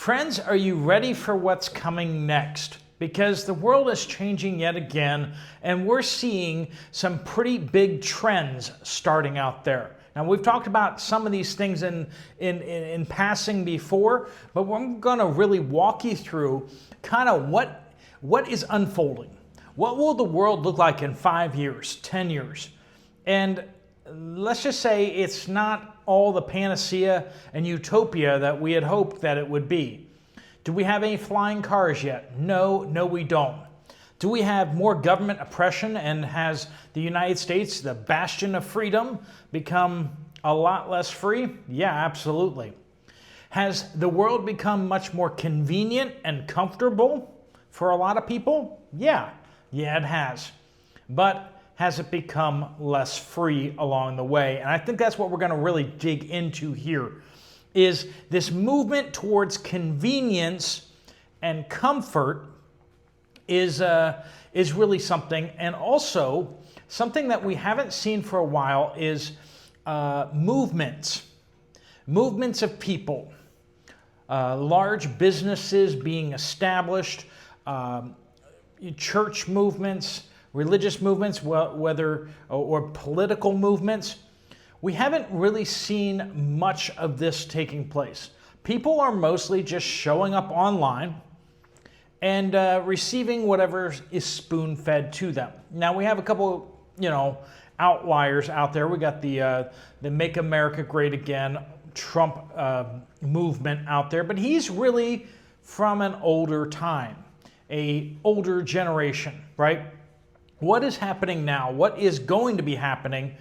Friends, are you ready for what's coming next? Because the world is changing yet again, and we're seeing some pretty big trends starting out there. Now, we've talked about some of these things in passing before, but we're going to really walk you through kind of what is unfolding. What will the world look like in 5 years, 10 years? And let's just say it's not all the panacea and utopia that we had hoped that it would be. Do we have any flying cars yet? No, we don't. Do we have more government oppression, and has the United States, the bastion of freedom, become a lot less free? Yeah, absolutely. Has the world become much more convenient and comfortable for a lot of people? Yeah, it has. But has it become less free along the way? And I think that's what we're going to really dig into here, is this movement towards convenience and comfort is really something. And also, something that we haven't seen for a while is movements of people, large businesses being established, church movements, religious movements, whether or political movements. We haven't really seen much of this taking place. People are mostly just showing up online and receiving whatever is spoon-fed to them. Now, we have a couple, outliers out there. We got the Make America Great Again Trump movement out there, but he's really from an older time, an older generation, right? What is happening now, what is going to be happening,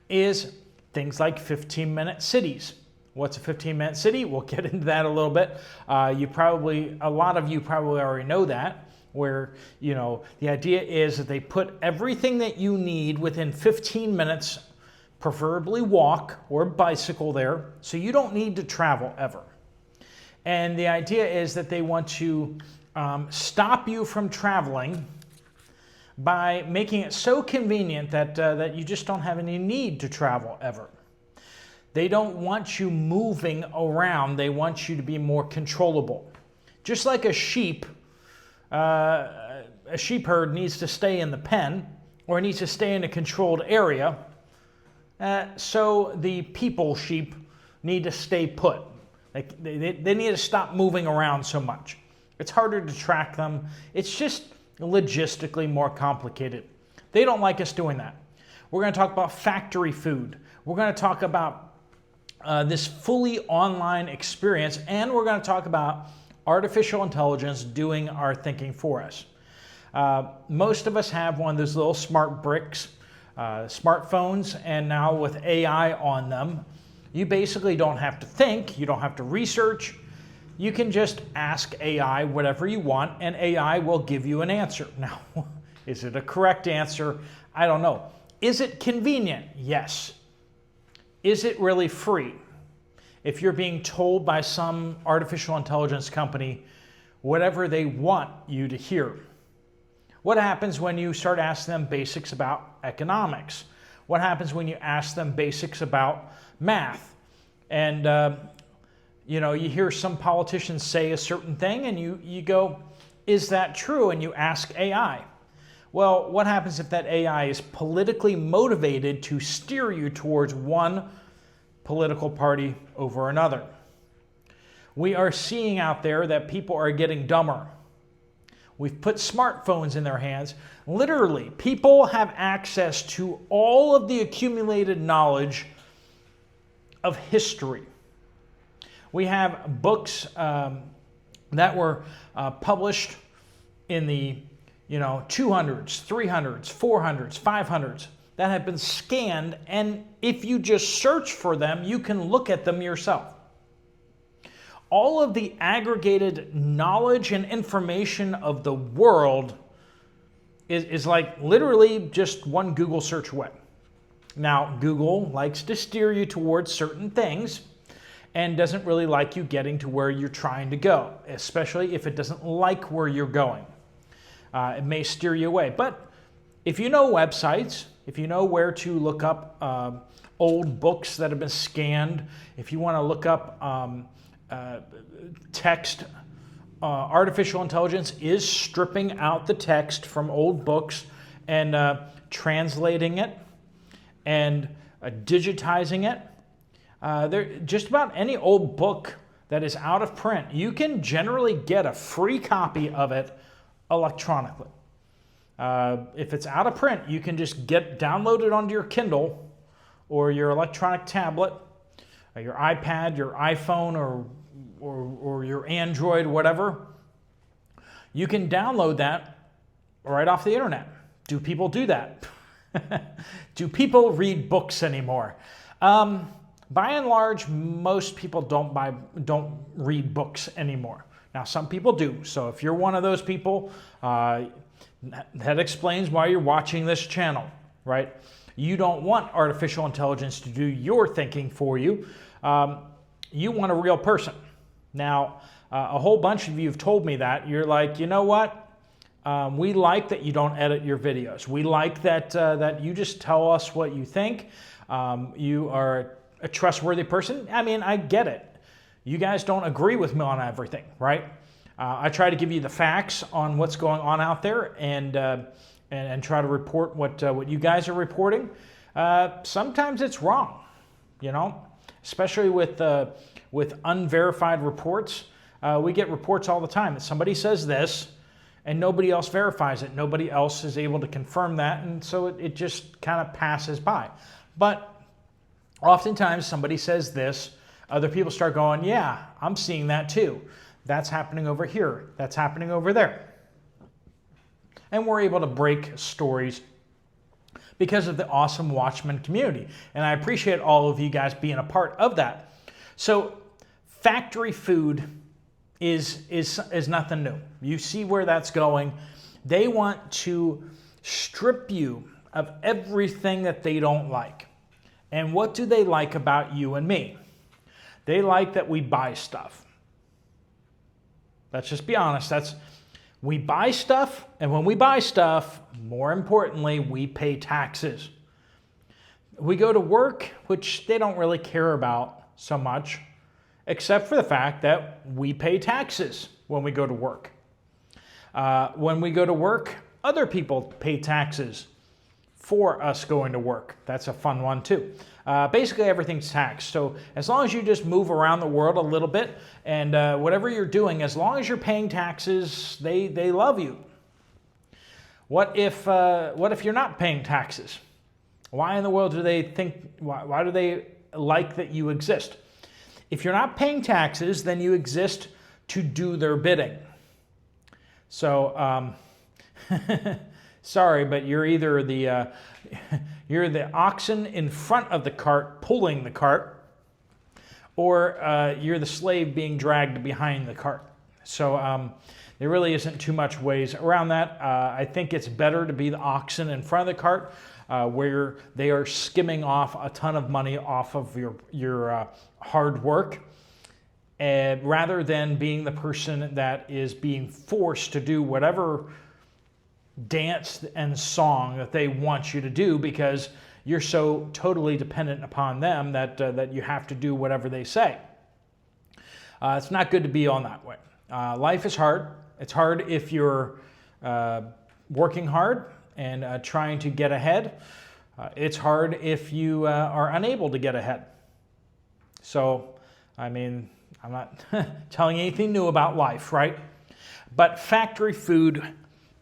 is things like 15-minute cities. What's a 15-minute city? We'll get into that a little bit. A lot of you probably already know that, where, the idea is that they put everything that you need within 15 minutes, preferably walk or bicycle there, so you don't need to travel ever. And the idea is that they want to stop you from traveling by making it so convenient that you just don't have any need to travel ever. They don't want you moving around. They want you to be more controllable. Just like a sheep herd needs to stay in the pen or needs to stay in a controlled area, so the people sheep need to stay put. They need to stop moving around so much. It's harder to track them. It's just logistically more complicated. They don't like us doing that. We're going to talk about factory food. We're going to talk about this fully online experience, and we're going to talk about artificial intelligence doing our thinking for us. Most of us have one of those little smart Brics, smartphones, and now with AI on them, you basically don't have to think, you don't have to research. You can just ask AI whatever you want, and AI will give you an answer. Now, is it a correct answer? I don't know. Is it convenient? Yes. Is it really free? If you're being told by some artificial intelligence company whatever they want you to hear. What happens when you start asking them basics about economics? What happens when you ask them basics about math? And you hear some politicians say a certain thing and you go, is that true? And you ask AI. Well, what happens if that AI is politically motivated to steer you towards one political party over another? We are seeing out there that people are getting dumber. We've put smartphones in their hands. Literally, people have access to all of the accumulated knowledge of history. We have books that were published in the 200s, 300s, 400s, 500s that have been scanned, and if you just search for them, you can look at them yourself. All of the aggregated knowledge and information of the world is like literally just one Google search away. Now, Google likes to steer you towards certain things and doesn't really like you getting to where you're trying to go, especially if it doesn't like where you're going. It may steer you away. But if you know websites, if you know where to look up old books that have been scanned, if you want to look up text artificial intelligence is stripping out the text from old books and translating it and digitizing it. Just about any old book that is out of print, you can generally get a free copy of it electronically. If it's out of print, you can just download it onto your Kindle or your electronic tablet, or your iPad, your iPhone, or your Android, whatever. You can download that right off the internet. Do people do that? Do people read books anymore? By and large, most people don't read books anymore. Now, some people do. So if you're one of those people, that explains why you're watching this channel, right? You don't want artificial intelligence to do your thinking for you. You want a real person. Now, a whole bunch of you have told me that. You're like, you know what? We like that you don't edit your videos. We like that you just tell us what you think. You are a trustworthy person. I mean, I get it. You guys don't agree with me on everything, right? I try to give you the facts on what's going on out there and try to report what you guys are reporting. Sometimes it's wrong, you know, especially with unverified reports. We get reports all the time that somebody says this and nobody else verifies it. Nobody else is able to confirm that, and so it just kind of passes by. But oftentimes somebody says this, other people start going, yeah, I'm seeing that too. That's happening over here. That's happening over there. And we're able to break stories because of the awesome Watchmen community. And I appreciate all of you guys being a part of that. So factory food is nothing new. You see where that's going. They want to strip you of everything that they don't like. And what do they like about you and me? They like that we buy stuff. Let's just be honest. We buy stuff, and when we buy stuff, more importantly, we pay taxes. We go to work, which they don't really care about so much, except for the fact that we pay taxes when we go to work. When we go to work, other people pay taxes for us going to work. That's a fun one too. Basically everything's taxed. So as long as you just move around the world a little bit and whatever you're doing, as long as you're paying taxes, they love you. What if you're not paying taxes? Why in the world do they think, why do they like that you exist? If you're not paying taxes, then you exist to do their bidding. So, sorry, but you're either you're the oxen in front of the cart pulling the cart, or you're the slave being dragged behind the cart. So there really isn't too much ways around that. I think it's better to be the oxen in front of the cart, where they are skimming off a ton of money off of your hard work, rather than being the person that is being forced to do whatever dance and song that they want you to do because you're so totally dependent upon them that you have to do whatever they say. It's not good to be on that way. Life is hard. It's hard if you're working hard and trying to get ahead. It's hard if you are unable to get ahead. So, I mean, I'm not telling you anything new about life, right? But factory food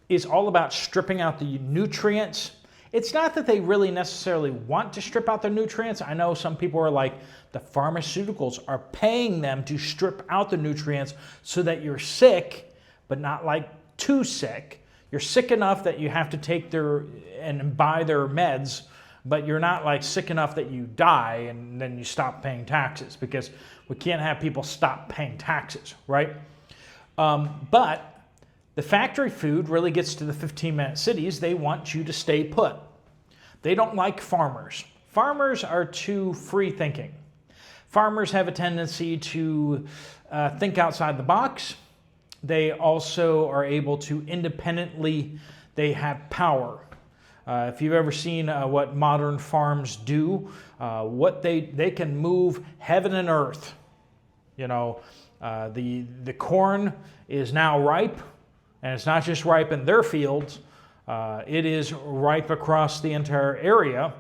is all about stripping out the nutrients. It's not that they really necessarily want to strip out the nutrients. I know some people are like, the pharmaceuticals are paying them to strip out the nutrients so that you're sick, but not like too sick. You're sick enough that you have to take and buy their meds, but you're not like sick enough that you die and then you stop paying taxes, because we can't have people stop paying taxes, right? But the factory food really gets to the 15-minute cities. They want you to stay put. They don't like farmers. Farmers are too free-thinking. Farmers have a tendency to think outside the box. They also are able to independently, they have power. If you've ever seen what modern farms do, what they can move heaven and earth, you know, The corn is now ripe, and it's not just ripe in their fields. It is ripe across the entire area,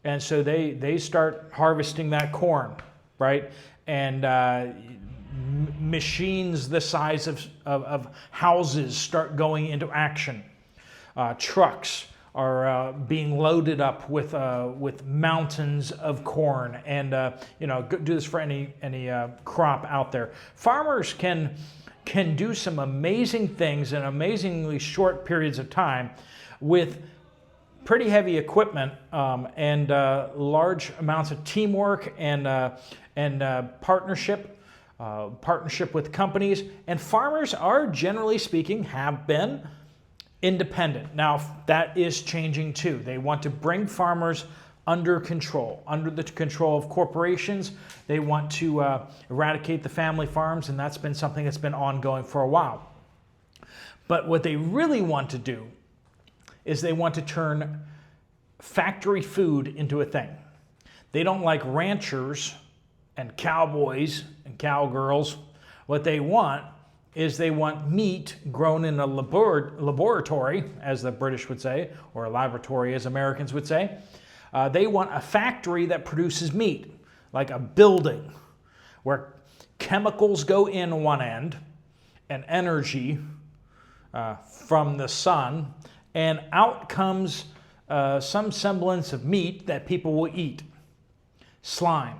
and so they start harvesting that corn, right? And machines the size of houses start going into action. Trucks are being loaded up with mountains of corn, and do this for any crop out there. Farmers can do some amazing things in amazingly short periods of time with pretty heavy equipment and large amounts of teamwork and partnership with companies. And farmers are, generally speaking, have been independent. Now, that is changing too. They want to bring farmers under control, under the control of corporations. They want to eradicate the family farms, and that's been something that's been ongoing for a while. But what they really want to do is they want to turn factory food into a thing. They don't like ranchers and cowboys and cowgirls. What they want is they want meat grown in a laboratory, as the British would say, or a laboratory as Americans would say. They want a factory that produces meat, like a building where chemicals go in one end and energy from the sun, and out comes some semblance of meat that people will eat. Slime.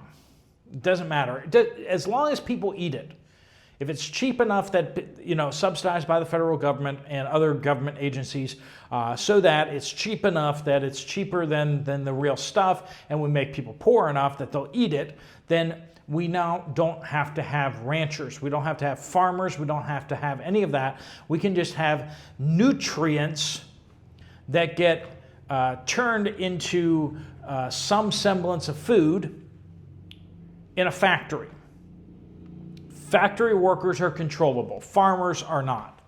It doesn't matter. As long as people eat it. If it's cheap enough that, subsidized by the federal government and other government agencies, so that it's cheap enough that it's cheaper than the real stuff, and we make people poor enough that they'll eat it, then we now don't have to have ranchers. We don't have to have farmers. We don't have to have any of that. We can just have nutrients that get turned into some semblance of food in a factory. Factory workers are controllable. Farmers are not.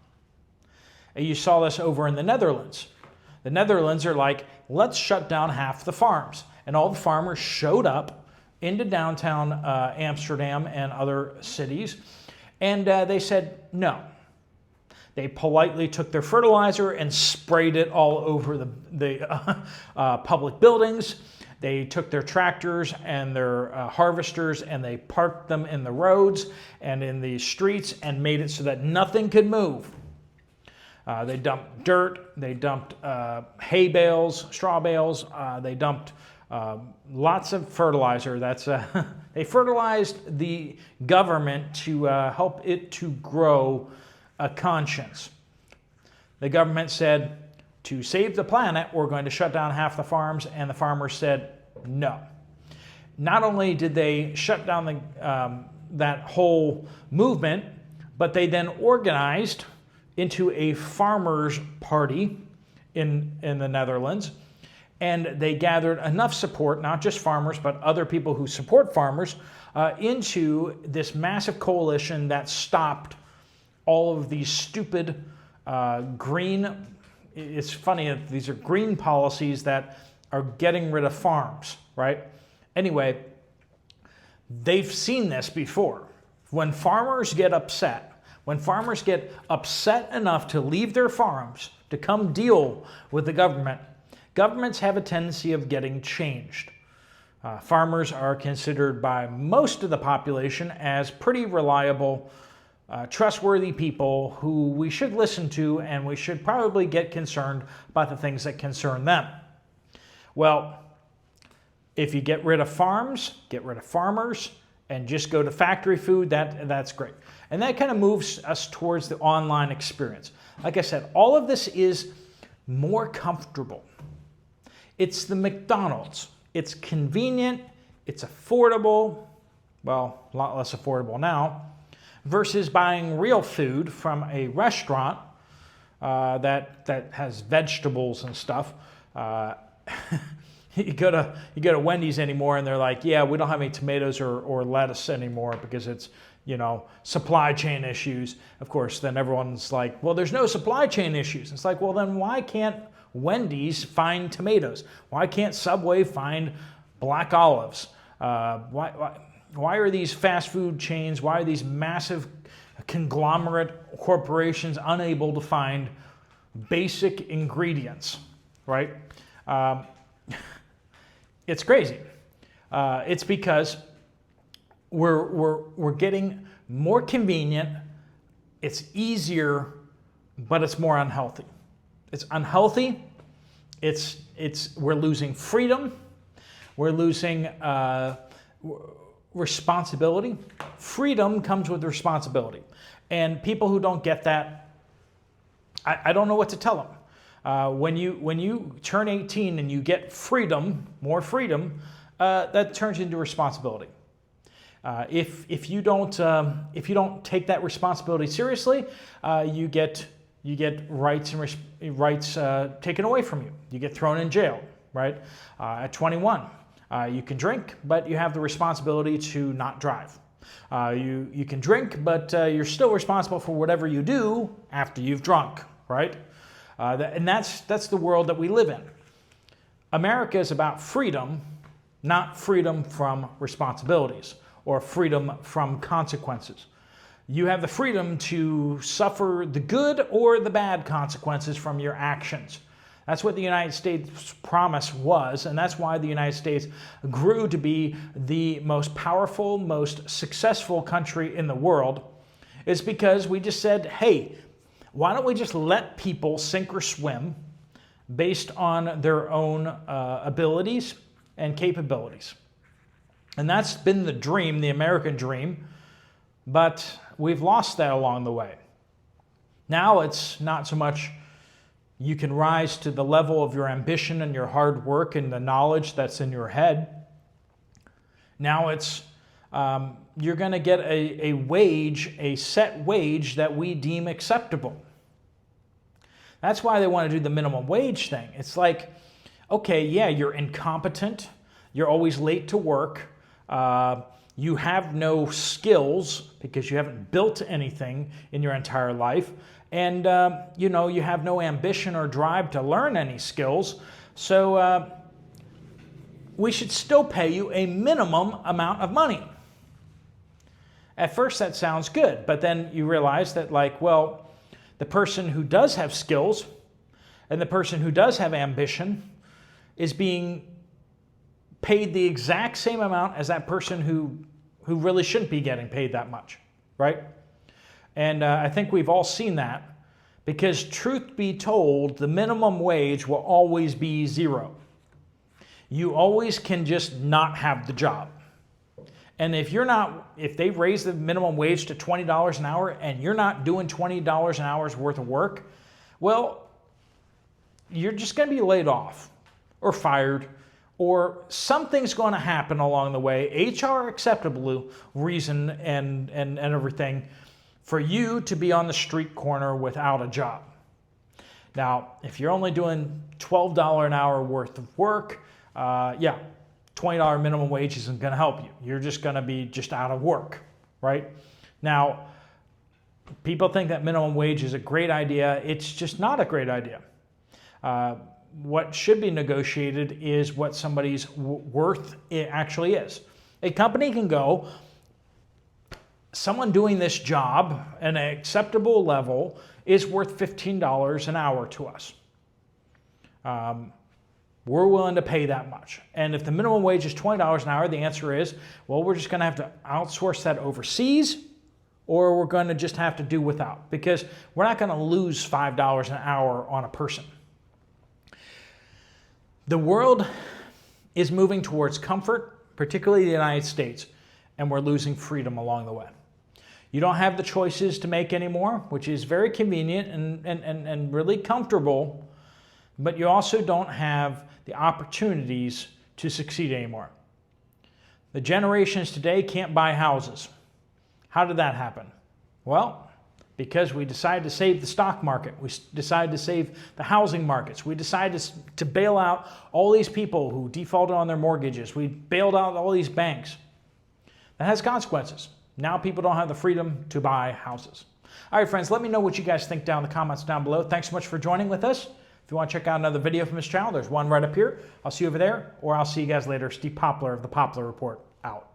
And you saw this over in the Netherlands. The Netherlands are like, let's shut down half the farms. And all the farmers showed up into downtown Amsterdam and other cities, and they said no. They politely took their fertilizer and sprayed it all over the public buildings. They took their tractors and their harvesters and they parked them in the roads and in the streets and made it so that nothing could move. They dumped dirt, they dumped hay bales, straw bales, they dumped lots of fertilizer. They fertilized the government to help it to grow a conscience. The government said, to save the planet, we're going to shut down half the farms, and the farmers said no. Not only did they shut down that whole movement, but they then organized into a farmers' party in the Netherlands, and they gathered enough support, not just farmers, but other people who support farmers, into this massive coalition that stopped all of these stupid green. It's funny that these are green policies that are getting rid of farms, right? Anyway, they've seen this before. When farmers get upset enough to leave their farms to come deal with the government, governments have a tendency of getting changed. Farmers are considered by most of the population as pretty reliable, trustworthy people who we should listen to, and we should probably get concerned about the things that concern them. Well, if you get rid of farms, get rid of farmers, and just go to factory food, that's great. And that kind of moves us towards the online experience. Like I said, all of this is more comfortable. It's the McDonald's. It's convenient, it's affordable, well, a lot less affordable now, versus buying real food from a restaurant that has vegetables and stuff. You go to Wendy's anymore, and they're like, yeah, we don't have any tomatoes or lettuce anymore because it's, supply chain issues. Of course, then everyone's like, well, there's no supply chain issues. It's like, well, then why can't Wendy's find tomatoes? Why can't Subway find black olives? Why? Why are these fast food chains, why are these massive conglomerate corporations unable to find basic ingredients, right? It's crazy. It's because we're getting more convenient. It's easier, but it's more unhealthy. It's unhealthy. We're losing freedom. We're losing responsibility. Freedom comes with responsibility. And people who don't get that, I don't know what to tell them. When you turn 18 and you get freedom, more freedom, that turns into responsibility. If you don't take that responsibility seriously, you get rights taken away from you. You get thrown in jail, right? At 21, you can drink, but you have the responsibility to not drive. You can drink, but you're still responsible for whatever you do after you've drunk, right? And that's the world that we live in. America is about freedom, not freedom from responsibilities or freedom from consequences. You have the freedom to suffer the good or the bad consequences from your actions. That's what the United States promise was, and that's why the United States grew to be the most powerful, most successful country in the world. It's because we just said, hey, why don't we just let people sink or swim based on their own abilities and capabilities? And that's been the dream, the American dream, but we've lost that along the way. Now it's not so much you can rise to the level of your ambition and your hard work and the knowledge that's in your head. Now it's you're going to get a wage, a set wage that we deem acceptable. That's why they want to do the minimum wage thing. It's like, okay, yeah, you're incompetent. You're always late to work. You have no skills because you haven't built anything in your entire life. And, you have no ambition or drive to learn any skills. So we should still pay you a minimum amount of money. At first that sounds good, but then you realize that the person who does have skills and the person who does have ambition is being paid the exact same amount as that person who really shouldn't be getting paid that much, right? And I think we've all seen that, because truth be told, the minimum wage will always be zero. You always can just not have the job. And if they raise the minimum wage to $20 an hour and you're not doing $20 an hour's worth of work, well, you're just going to be laid off or fired, or something's going to happen along the way, HR acceptable reason and everything, for you to be on the street corner without a job. Now, if you're only doing $12 an hour worth of work, $20 minimum wage isn't going to help you. You're just going to be just out of work, right? Now, people think that minimum wage is a great idea. It's just not a great idea. What should be negotiated is what somebody's worth actually is. A company can go, someone doing this job at an acceptable level is worth $15 an hour to us. We're willing to pay that much. And if the minimum wage is $20 an hour, the answer is, well, we're just going to have to outsource that overseas, or we're going to just have to do without, because we're not going to lose $5 an hour on a person. The world is moving towards comfort, particularly the United States, and we're losing freedom along the way. You don't have the choices to make anymore, which is very convenient and really comfortable, but you also don't have the opportunities to succeed anymore. The generations today can't buy houses. How did that happen? Well, because we decided to save the stock market. We decided to save the housing markets. We decided to bail out all these people who defaulted on their mortgages. We bailed out all these banks. That has consequences. Now people don't have the freedom to buy houses. All right, friends, let me know what you guys think down in the comments down below. Thanks so much for joining with us. If you want to check out another video from this channel, there's one right up here. I'll see you over there, or I'll see you guys later. Steve Poplar of the Poplar Report, out.